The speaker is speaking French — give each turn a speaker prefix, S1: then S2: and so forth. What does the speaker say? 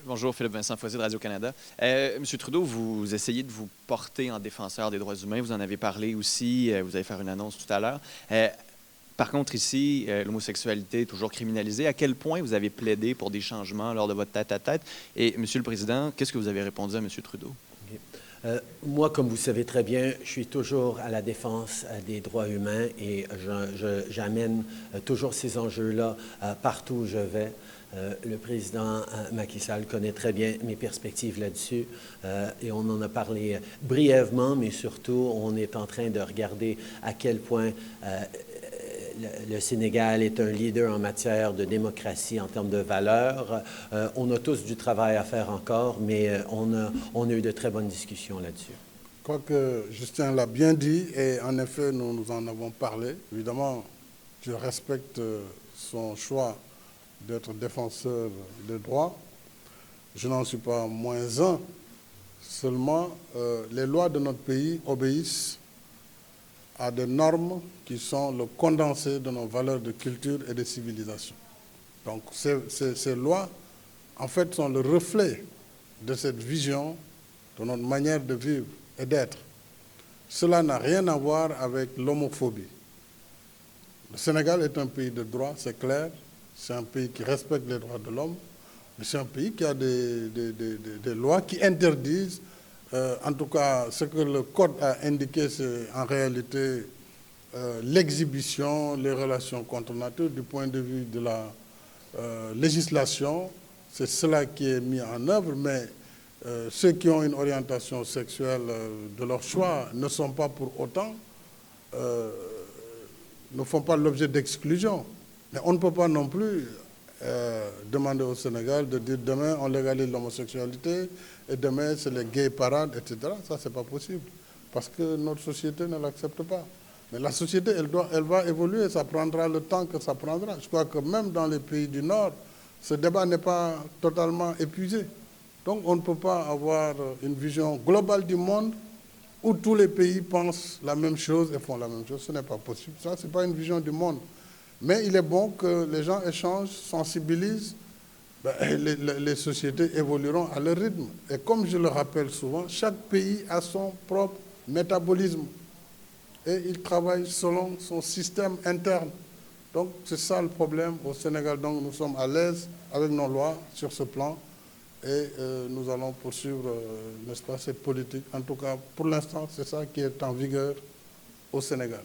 S1: Bonjour, Philippe Vincent Foisy de Radio-Canada. Monsieur Trudeau, vous essayez de vous porter en défenseur des droits humains. Vous en avez parlé aussi. Vous allez faire une annonce tout à l'heure. Par contre, ici, l'homosexualité est toujours criminalisée. À quel point vous avez plaidé pour des changements lors de votre tête-à-tête? Et, Monsieur le Président, qu'est-ce que vous avez répondu à Monsieur Trudeau?
S2: Okay. Moi, comme vous savez très bien, je suis toujours à la défense des droits humains et j'amène toujours ces enjeux-là partout où je vais. Le président Macky Sall connaît très bien mes perspectives là-dessus et on en a parlé brièvement, mais surtout, on est en train de regarder à quel point le Sénégal est un leader en matière de démocratie, en termes de valeurs. On a tous du travail à faire encore, mais on a eu de très bonnes discussions là-dessus.
S3: Je crois que Justin l'a bien dit et en effet, nous en avons parlé. Évidemment, je respecte son choix d'être défenseur des droits. Je n'en suis pas moins un. Seulement, les lois de notre pays obéissent à des normes qui sont le condensé de nos valeurs de culture et de civilisation. Donc ces lois, en fait, sont le reflet de cette vision, de notre manière de vivre et d'être. Cela n'a rien à voir avec l'homophobie. Le Sénégal est un pays de droit, c'est clair. C'est un pays qui respecte les droits de l'homme, mais c'est un pays qui a des lois qui interdisent. En tout cas, ce que le Code a indiqué, c'est en réalité l'exhibition, les relations contre nature. Du point de vue de la législation, c'est cela qui est mis en œuvre, mais ceux qui ont une orientation sexuelle de leur choix ne sont pas pour autant, ne font pas l'objet d'exclusion. Mais on ne peut pas non plus demander au Sénégal de dire demain on légalise l'homosexualité et demain c'est les gay parades, etc. Ça, c'est pas possible parce que notre société ne l'accepte pas. Mais la société, elle va évoluer, ça prendra le temps que ça prendra. Je crois que même dans les pays du Nord, ce débat n'est pas totalement épuisé. Donc on ne peut pas avoir une vision globale du monde où tous les pays pensent la même chose et font la même chose. Ce n'est pas possible. Ça, ce n'est pas une vision du monde. Mais il est bon que les gens échangent, sensibilisent. Les sociétés évolueront à leur rythme. Et comme je le rappelle souvent, chaque pays a son propre métabolisme. Et il travaille selon son système interne. Donc c'est ça le problème au Sénégal. Donc nous sommes à l'aise avec nos lois sur ce plan. Et nous allons poursuivre, n'est-ce pas, cette politique. En tout cas, pour l'instant, c'est ça qui est en vigueur au Sénégal.